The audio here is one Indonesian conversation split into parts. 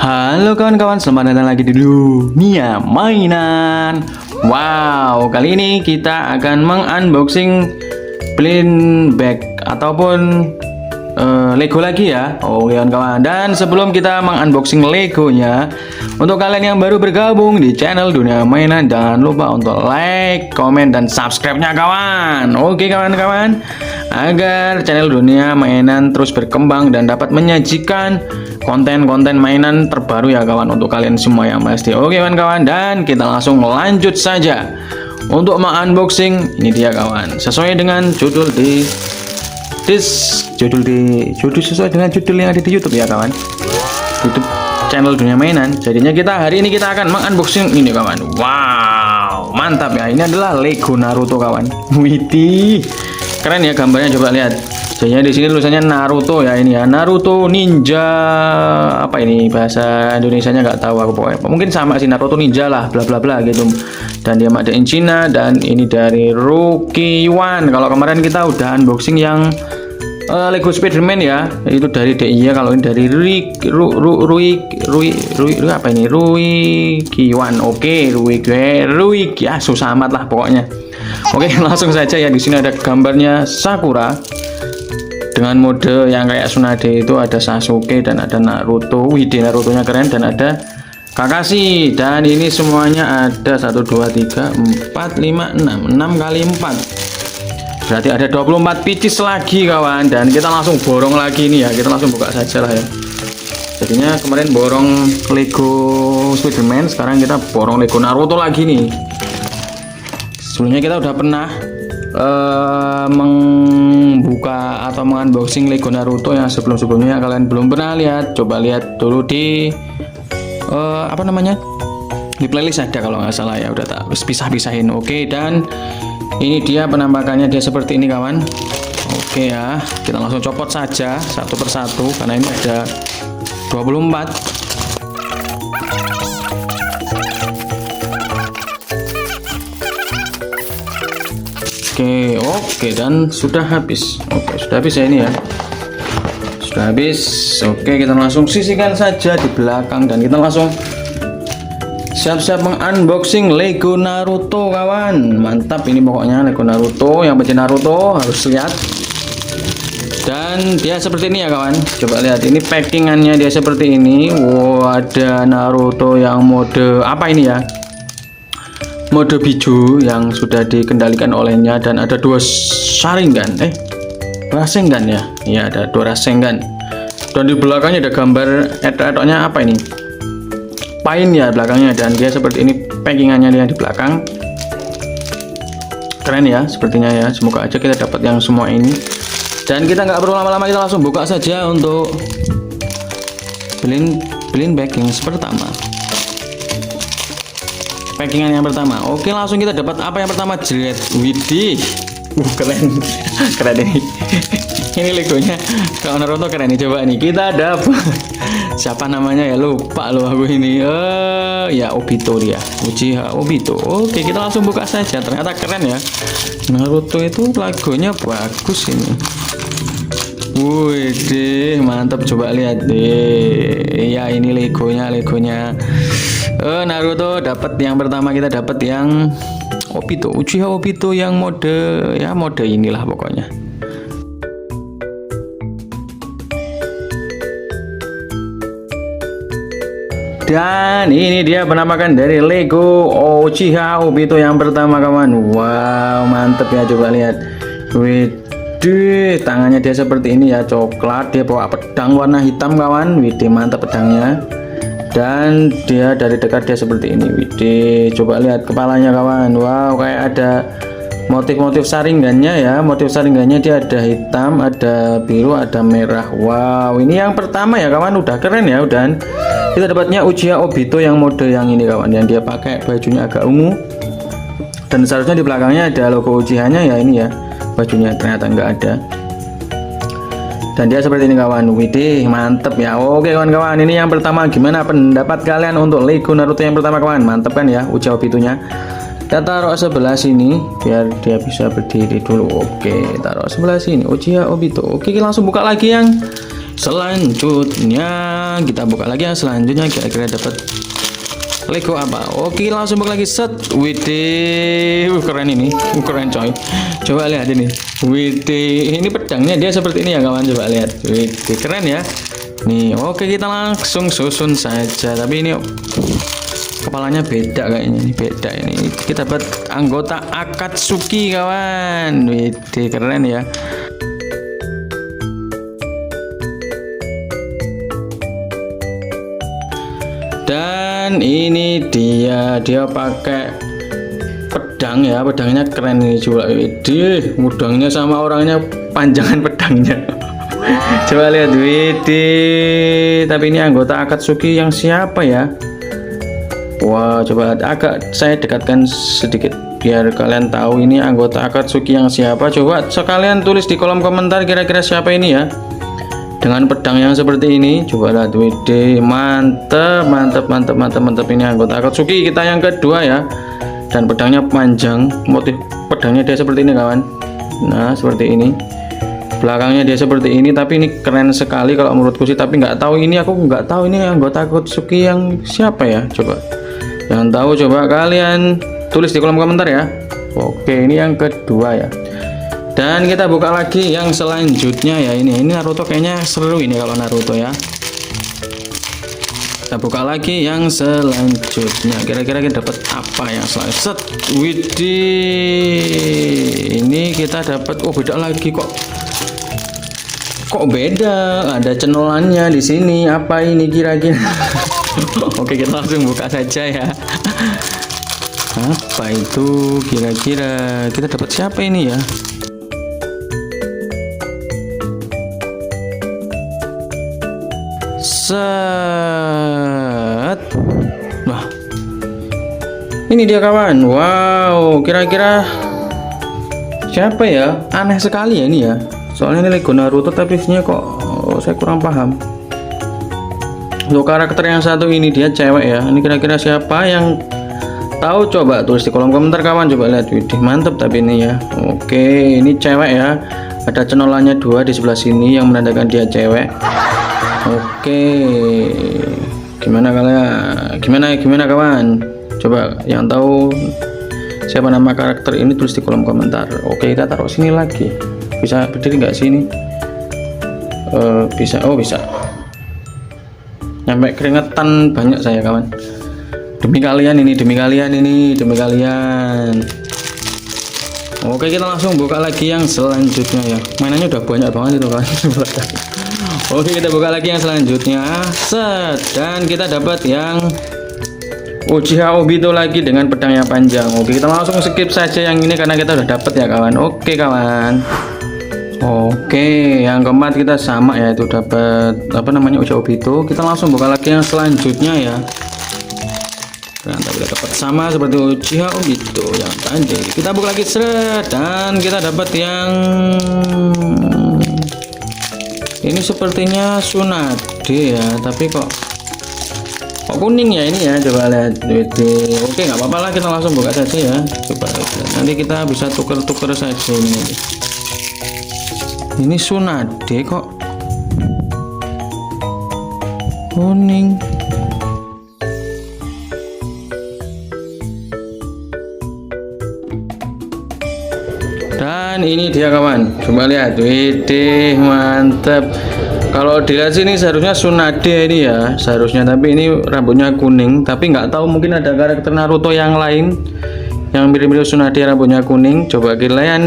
Halo kawan-kawan, selamat datang lagi di dunia mainan. Wow, kali ini kita akan mengunboxing blind bag ataupun Lego lagi ya. Oke kawan-kawan, dan sebelum kita mengunboxing Legonya, untuk kalian yang baru bergabung di channel dunia mainan, jangan lupa untuk like, komen, dan subscribe-nya kawan. Oke kawan-kawan, agar channel dunia mainan terus berkembang dan dapat menyajikan konten-konten mainan terbaru ya kawan, untuk kalian semua yang pasti. Oke kawan-kawan, dan kita langsung lanjut saja untuk mengunboxing. Ini dia kawan, sesuai dengan judul sesuai dengan judul yang ada di YouTube ya kawan, YouTube channel dunia mainan. Jadinya hari ini kita akan mengunboxing ini kawan. Wow, mantap ya. Ini adalah Lego Naruto kawan. Widih, keren ya gambarnya, coba lihat. Jadinya di sini tulisannya Naruto ya, ini ya, Naruto Ninja, apa ini bahasa Indonesianya nggak tahu aku, pokoknya mungkin sama sih, Naruto Ninja lah, bla bla bla gitu. Dan dia made in China, dan ini dari Rukiwan. Kalau kemarin kita udah unboxing yang Lego Spiderman ya, itu dari DI ya. Kalau ini dari apa ini, Rukiwan. Oke, Ruik ya, susah amat lah pokoknya. Oke, langsung saja ya. Di sini ada gambarnya Sakura dengan mode yang kayak Tsunade, itu ada Sasuke dan ada Naruto. Widih, Narutonya keren, dan ada Kakashi. Dan ini semuanya ada 1 2 3 4 5 6 kali 4, berarti ada 24 pieces lagi kawan. Dan kita langsung borong lagi nih ya, kita langsung buka saja lah ya. Jadinya kemarin borong Lego Spiderman, sekarang kita borong Lego Naruto lagi nih. Sebelumnya kita udah pernah membuka atau mengunboxing Lego Naruto yang sebelum-sebelumnya. Kalian belum pernah lihat, coba lihat dulu di apa namanya, di playlist ada kalau nggak salah ya, udah tak pisah-pisahin. Oke, dan ini dia penampakannya, dia seperti ini kawan. Oke ya, kita langsung copot saja satu persatu karena ini ada 24. Oke, dan sudah habis. Oke, sudah habis ya ini ya. Sudah habis. Oke, kita langsung sisihkan saja di belakang, dan kita langsung siap-siap mengunboxing Lego Naruto kawan. Mantap ini pokoknya Lego Naruto. Yang pecinta Naruto harus lihat. Dan dia seperti ini ya kawan. Coba lihat, ini packingannya dia seperti ini. Wow, ada Naruto yang mode apa ini ya, mode biju yang sudah dikendalikan olehnya, dan ada 2 Sharingan, Rasengan ya. Iya, ada 2 Rasengan. Dan di belakangnya ada gambar etok-etoknya apa ini, Pain ya belakangnya. Dan dia seperti ini packingannya dia di belakang. Keren ya sepertinya ya. Semoga aja kita dapat yang semua ini. Dan kita nggak perlu lama-lama, kita langsung buka saja untuk blind bag yang pertama. Packingan yang pertama. Oke, langsung kita dapat apa yang pertama, jret. Widih, keren. Keren ini. Ini Legonya kalau Naruto keren nih. Coba nih, kita dapat siapa namanya ya, lupa loh aku ini. Ya Obito dia, Uchiha Obito. Oke, kita langsung buka saja. Ternyata keren ya, Naruto itu lagunya bagus ini. Wih, mantap. Coba lihat deh. Ya, ini Legonya Naruto. Dapat yang pertama, kita dapat yang Obito, Uchiha Obito yang mode ya, mode inilah pokoknya. Dan ini dia penampakan dari Lego Uchiha Obito yang pertama kawan. Wow, mantep ya, coba lihat. Widih, tangannya dia seperti ini ya, coklat. Dia bawa pedang warna hitam kawan. Widih, mantap pedangnya. Dan dia dari dekat dia seperti ini. Widih, coba lihat kepalanya kawan. Wow, kayak ada motif-motif saringannya ya. Motif saringannya dia ada hitam, ada biru, ada merah. Wow, ini yang pertama ya kawan, udah keren ya. Dan kita dapatnya Uchiha Obito yang mode yang ini kawan, yang dia pakai bajunya agak ungu. Dan seharusnya di belakangnya ada logo Uchiha-nya ya, ini ya bajunya, ternyata nggak ada. Dan dia seperti ini kawan. Widih, mantep ya. Oke kawan-kawan, ini yang pertama. Gimana pendapat kalian untuk Lego Naruto yang pertama kawan? Mantep kan ya Uchiha Obito-nya. Kita taruh sebelah sini biar dia bisa berdiri dulu. Oke, taruh sebelah sini Uchiha Obito. Oke, kita langsung buka lagi yang selanjutnya kita buka lagi yang selanjutnya, kira-kira dapat Lego apa. Oke, langsung buka lagi, set. Widih, keren ini, keren coy. Coba lihat ini, widih, ini pedangnya dia seperti ini ya kawan, coba lihat, widih, keren ya nih. Oke, kita langsung susun saja, tapi ini kepalanya beda kayaknya, ini beda. Ini kita dapat anggota Akatsuki kawan, widih, keren ya. Dan ini dia pakai pedang ya, pedangnya keren ini, coba widih, pedangnya sama orangnya panjangan pedangnya. Coba lihat, widih, tapi ini anggota Akatsuki yang siapa ya? Wah, coba agak saya dekatkan sedikit biar kalian tahu ini anggota Akatsuki yang siapa. Coba sekalian tulis di kolom komentar kira-kira siapa ini ya, dengan pedang yang seperti ini. Coba lihat, widih, mantep, mantep, mantep, mantep, mantep. Ini anggota Akatsuki kita yang kedua ya, dan pedangnya panjang, motif pedangnya dia seperti ini kawan. Nah, seperti ini, belakangnya dia seperti ini, tapi ini keren sekali kalau menurutku sih. Tapi nggak tahu ini, aku nggak tahu ini anggota Akatsuki yang siapa ya. Coba yang tahu coba kalian tulis di kolom komentar ya. Oke, ini yang kedua ya. Dan kita buka lagi yang selanjutnya ya, ini Naruto, kayaknya seru ini kalau Naruto ya. Kita buka lagi yang selanjutnya, kira-kira kita dapat apa yang selanjutnya. Set, widih, ini kita dapat, oh beda lagi kok beda, ada cenolannya di sini. Apa ini kira-kira? Oke, kita langsung buka saja ya. Apa itu kira-kira? Kita dapat siapa ini ya? Set. Wah, ini dia kawan. Wow, kira-kira siapa ya? Aneh sekali ya ini ya. Soalnya ini Lego Naruto, tapi isinya kok saya kurang paham. Untuk karakter yang satu ini dia cewek ya. Ini kira-kira siapa yang tahu? Coba tulis di kolom komentar kawan. Coba lihat, widih, mantep tapi ini ya. Oke, ini cewek ya. Ada cenolannya dua di sebelah sini yang menandakan dia cewek. Oke, gimana kalian? Gimana kawan? Coba yang tahu siapa nama karakter ini tulis di kolom komentar. Oke, kita taruh sini lagi. Bisa berdiri nggak sini? Bisa. Oh, bisa. Nyampe keringetan banyak saya kawan. Demi kalian ini, demi kalian ini, demi kalian. Oke, kita langsung buka lagi yang selanjutnya ya. Mainannya udah banyak banget itu kan. Oke, kita buka lagi yang selanjutnya. Set, dan kita dapat yang Uchiha Obito lagi dengan pedang yang panjang. Oke, kita langsung skip saja yang ini karena kita udah dapat ya kawan. Oke kawan. Oke, yang keempat kita sama ya, itu dapat apa namanya, Uchiha Obito. Kita langsung buka lagi yang selanjutnya ya. Ternyata kita dapat sama seperti Uchiha Obito yang tadi. Kita buka lagi, seret, dan kita dapat yang ini sepertinya Tsunade ya, tapi kok kuning ya ini ya. Coba lihat, oke nggak apa-apa lah, kita langsung buka saja ya. Coba nanti kita bisa tuker-tuker saja ini Tsunade kok kuning. Dan ini dia kawan, coba lihat, widih, mantap. Kalau dilihat sini seharusnya Tsunade ini ya, seharusnya, tapi ini rambutnya kuning. Tapi nggak tahu, mungkin ada karakter Naruto yang lain yang mirip-mirip Tsunade rambutnya kuning. Coba kalian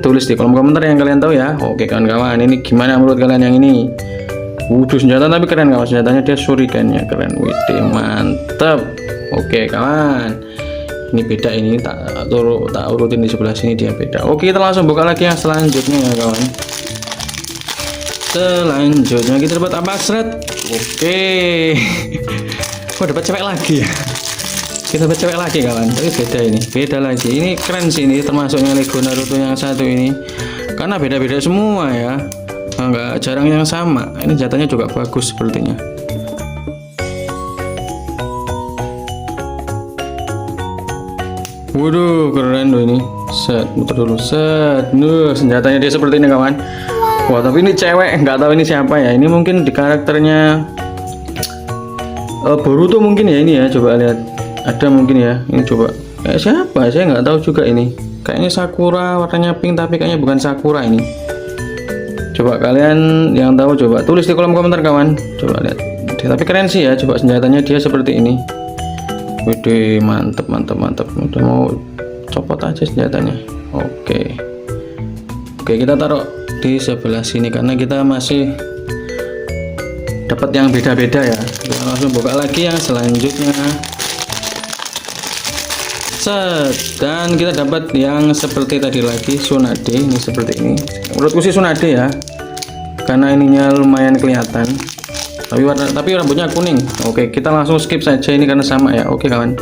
tulis di kolom komentar yang kalian tahu ya. Oke kawan-kawan, ini gimana menurut kalian yang ini? Wuduh, senjata tapi keren kawan, senjatanya dia shuriken ya, keren, widih, mantap. Oke kawan, ini beda, ini tak urutin di sebelah sini dia beda. Oke, kita langsung buka lagi yang selanjutnya ya kawan. Selanjutnya kita dapat apa, seret? Oke. Oh, dapat cewek lagi ya. Kita dapat cewek lagi kawan, tapi beda, ini beda lagi. Ini keren sih, ini termasuknya Lego Naruto yang satu ini, karena beda-beda semua ya, nggak jarang yang sama. Ini jatahnya juga bagus sepertinya. Waduh, keren loh ini. Set, muter dulu, set. Senjatanya dia seperti ini kawan. Wah, tapi ini cewek, nggak tahu ini siapa ya. Ini mungkin di karakternya Boruto mungkin ya ini ya. Coba lihat, ada mungkin ya. Ini coba. Kayak siapa? Saya nggak tahu juga ini. Kayaknya Sakura warnanya pink, tapi kayaknya bukan Sakura ini. Coba kalian yang tahu coba tulis di kolom komentar kawan. Coba lihat. Tapi keren sih ya. Coba senjatanya dia seperti ini. Wede, mantep. Udah mau copot aja senjatanya. Oke, kita taruh di sebelah sini karena kita masih dapat yang beda-beda ya. Kita langsung buka lagi yang selanjutnya. Set, dan kita dapat yang seperti tadi lagi, Tsunade. Ini seperti ini. Menurutku sih Tsunade ya, karena ininya lumayan kelihatan. Tapi rambutnya kuning. Oke, kita langsung skip saja ini karena sama ya. Oke kawan.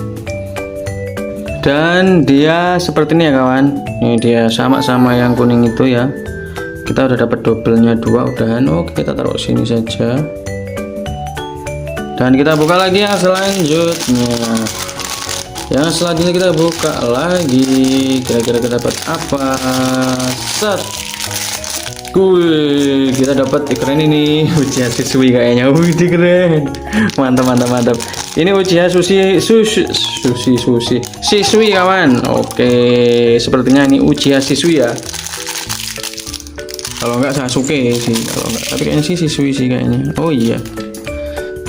Dan dia seperti ini ya kawan. Ini dia sama-sama yang kuning itu ya. Kita udah dapat doublenya 2 udahan. Oke, kita taruh sini saja. Dan kita buka lagi yang selanjutnya. Yang selanjutnya kita buka lagi. Kira-kira kita dapat apa? Set. Kita dapat keren ini. Uchiha Shisui kayaknya. Wih, keren. Mantap. Ini Uchiha Shisui kawan. Oke, sepertinya ini Uchiha Shisui ya. Kalau enggak Sasuke sih, kalau enggak. Tapi kayaknya sih Shisui sih kayaknya. Oh iya.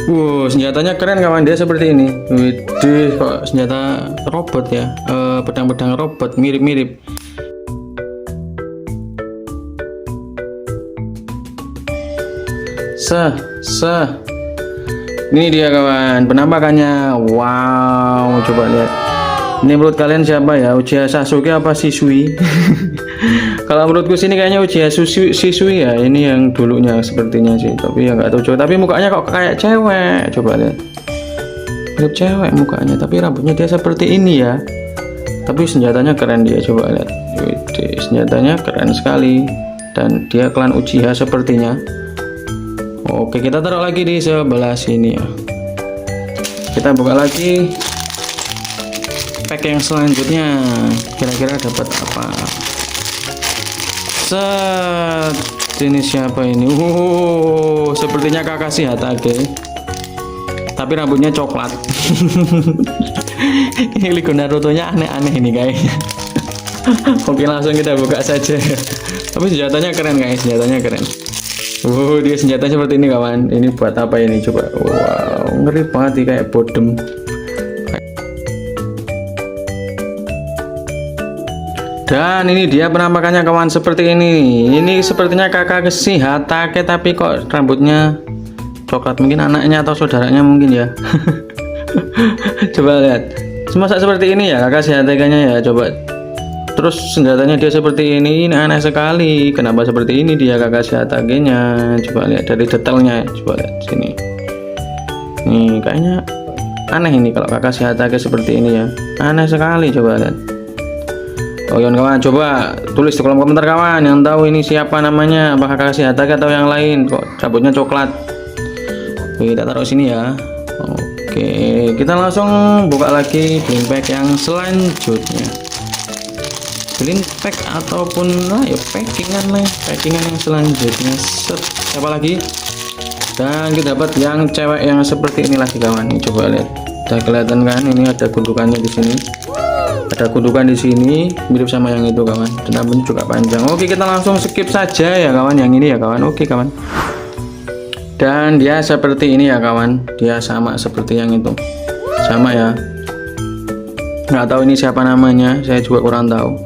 Wow, senjatanya keren kawan, dia seperti ini. Widih, kok senjata robot ya. Pedang-pedang robot mirip-mirip. Ini dia kawan, penampakannya. Wow, coba lihat. Ini menurut kalian siapa ya? Uchiha Sasuke apa Shisui? Kalau menurutku sini kayaknya Uchiha Shisui ya. Ini yang dulunya sepertinya sih. Tapi ya nggak tahu coba. Tapi mukanya kok kayak cewek. Coba lihat. Mirip cewek mukanya. Tapi rambutnya dia seperti ini ya. Tapi senjatanya keren dia. Coba lihat. Wede, senjatanya keren sekali. Dan dia klan Uchiha sepertinya. Oke, kita taruh lagi di sebelah sini ya. Kita buka lagi pack yang selanjutnya. Kira-kira dapat apa? Set, ini siapa ini? Sepertinya Kakashi Hatake. Tapi rambutnya coklat. Ini Ligo Naruto-nya aneh-aneh ini kayaknya. Oke, langsung kita buka saja. Tapi senjatanya keren guys, senjatanya keren. Dia senjatanya seperti ini kawan. Ini buat apa ini coba? Wow, ngeri banget nih, kayak bodem. Dan ini dia penampakannya kawan, seperti ini. Ini sepertinya Kakashi Hatake, tapi kok rambutnya coklat. Mungkin anaknya atau saudaranya mungkin ya. Coba lihat. Masa seperti ini ya Kakashi Hatake-nya ya. Coba. Terus senjatanya dia seperti ini aneh sekali. Kenapa seperti ini dia Kakashi Hatake-nya? Coba lihat dari detailnya. Coba lihat sini. Nih kayaknya aneh ini kalau Kakashi Hatake seperti ini ya. Aneh sekali, coba lihat. Oh kawan, coba tulis di kolom komentar kawan yang tahu ini siapa namanya, apakah Kakashi Hatake atau yang lain. Kok rambutnya coklat. Oke, kita taruh sini ya. Oke, kita langsung buka lagi bling pack yang selanjutnya. Bling pack ataupun packingan yang selanjutnya. Set, siapa lagi? Dan kita dapat yang cewek yang seperti ini lagi kawan. Ini coba lihat. Udah kelihatan kan? Ini ada gundukannya di sini. Ada gundukan di sini mirip sama yang itu kawan. Dan rambutnya juga panjang. Oke, kita langsung skip saja ya kawan yang ini ya kawan. Oke kawan. Dan dia seperti ini ya kawan. Dia sama seperti yang itu. Sama ya. Nggak tahu ini siapa namanya. Saya juga kurang tahu.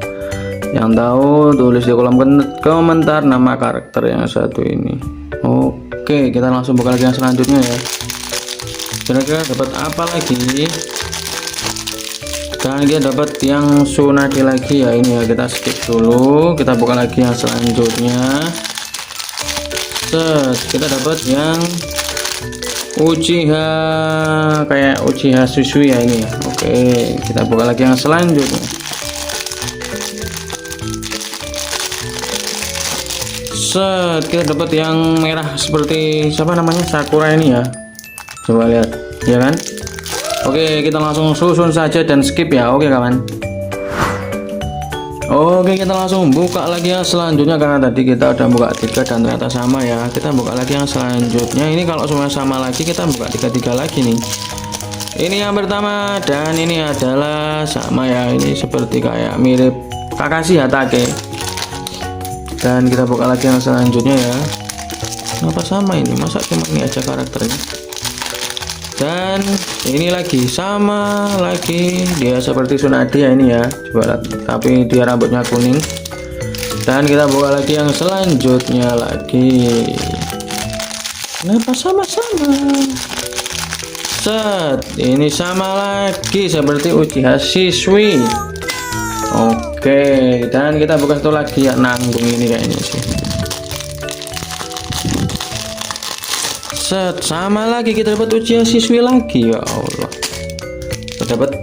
Yang tahu tulis di kolom komentar nama karakter yang satu ini. Oke, kita langsung buka lagi yang selanjutnya ya. Kira-kira dapat apa lagi? Dan kita dapat yang Tsunade lagi ya, ini ya, kita skip dulu, kita buka lagi yang selanjutnya. Set, kita dapat yang Uchiha, kayak Uchiha Shisui ya ini ya. Oke, kita buka lagi yang selanjutnya. Set, kita dapat yang merah seperti siapa namanya, Sakura ini ya. Coba lihat, ya kan? Oke, kita langsung susun saja dan skip ya. Oke kawan. Oke, kita langsung buka lagi yang selanjutnya, karena tadi kita udah buka 3 dan ternyata sama ya. Kita buka lagi yang selanjutnya. Ini kalau semua sama lagi, kita buka 3 lagi nih. Ini yang pertama, dan ini adalah sama ya. Ini seperti kayak mirip Kakashi Hatake. Dan kita buka lagi yang selanjutnya ya. Kenapa sama ini? Masa cuma ini aja karakternya? Dan ini lagi sama lagi, dia seperti Tsunade ya ini ya, coba lihat, tapi dia rambutnya kuning. Dan kita buka lagi yang selanjutnya lagi. Kenapa sama-sama? Set, ini sama lagi seperti Uchiha Shisui. Oke, dan kita buka satu lagi ya, nanggung ini kayaknya sih. Set, sama lagi kita dapat Uchiha Shisui lagi, ya Allah. Kita dapat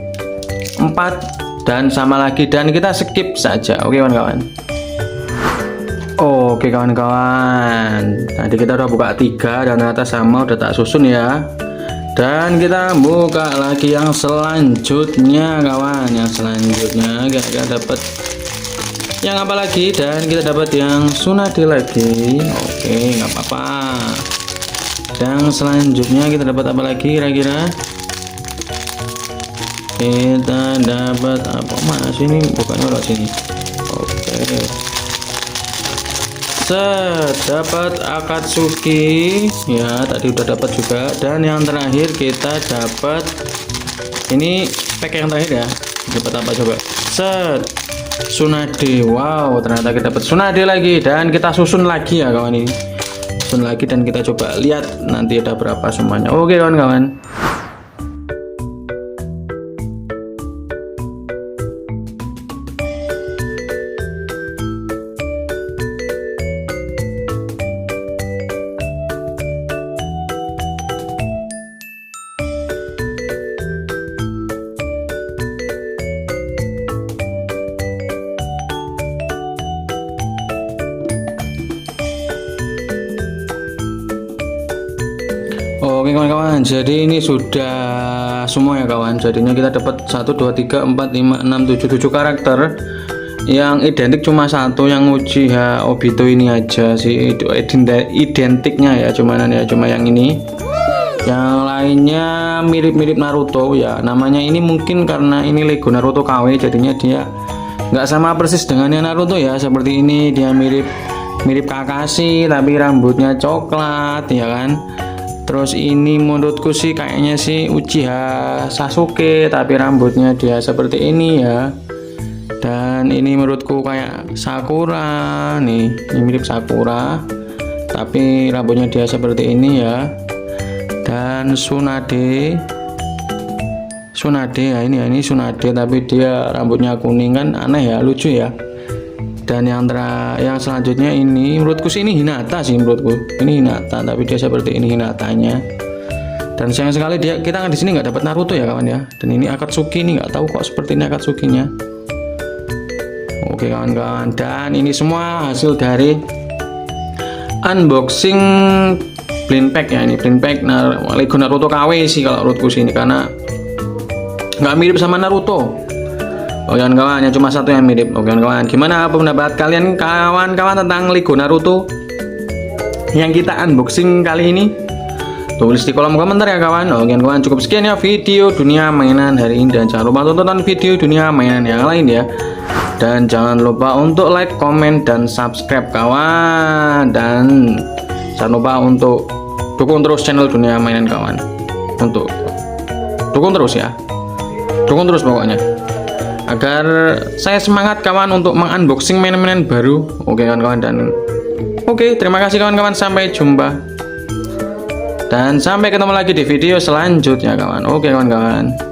4 dan sama lagi, dan kita skip saja. Oke kawan-kawan. Oke kawan-kawan, tadi kita udah buka 3 dan ternyata sama, udah tak susun ya. Dan kita buka lagi yang selanjutnya kawan. Yang selanjutnya kita dapat yang apa lagi, dan kita dapat yang Tsunade lagi. Oke, nggak apa-apa. Yang selanjutnya kita dapat apa lagi kira-kira? Kita dapat apa? Mana sini? Bukannya lewat sini. Oke. Dapat Akatsuki ya, tadi udah dapat juga. Dan yang terakhir kita dapat ini pack yang terakhir ya. Dapat apa coba? Tsunade. Wow, ternyata kita dapat Tsunade lagi, dan kita susun lagi ya kawan ini. Susun lagi dan kita coba lihat nanti ada berapa semuanya. Oke kawan-kawan. Oke kawan-kawan, jadi ini sudah semua ya kawan. Jadinya kita dapat 1 2 3 4 5 6 7 karakter yang identik, cuma satu yang Uchiha Obito ini aja sih itu identiknya ya, cuma yang ini. Yang lainnya mirip-mirip Naruto ya. Namanya ini mungkin karena ini Lego Naruto KW, jadinya dia nggak sama persis dengan yang Naruto ya. Seperti ini dia mirip Kakashi tapi rambutnya coklat ya kan. Terus ini menurutku sih kayaknya sih Uchiha Sasuke tapi rambutnya dia seperti ini ya. Dan ini menurutku kayak Sakura nih, ini mirip Sakura tapi rambutnya dia seperti ini ya. Dan Tsunade ya, ini Tsunade tapi dia rambutnya kuning kan, aneh ya, lucu ya. Dan yang selanjutnya ini menurutku sih ini Hinata sih, menurutku ini Hinata tapi dia seperti ini Hinatanya. Dan sayang sekali kita di sini nggak dapat Naruto ya kawan ya. Dan ini Akatsuki, ini nggak tahu kok seperti ini Akatsukinya. Oke kawan-kawan, dan ini semua hasil dari unboxing blind pack ya. Ini blind pack Lego Naruto KW sih kalau menurutku sini, karena nggak mirip sama Naruto. Oke kawan-kawan, yang cuma satu yang mirip. Oke kawan-kawan, gimana pendapat kalian kawan-kawan tentang Lego Naruto yang kita unboxing kali ini? Tulis di kolom komentar ya kawan. Oke kawan, cukup sekian ya video dunia mainan hari ini, dan jangan lupa tonton video dunia mainan yang lain ya. Dan jangan lupa untuk like, komen, dan subscribe kawan. Dan jangan lupa untuk dukung terus channel dunia mainan kawan. Untuk dukung terus ya, dukung terus pokoknya, agar saya semangat kawan untuk mengunboxing mainan-mainan baru. Oke kawan-kawan, dan oke, terima kasih kawan-kawan, sampai jumpa dan sampai ketemu lagi di video selanjutnya kawan. Oke kawan-kawan.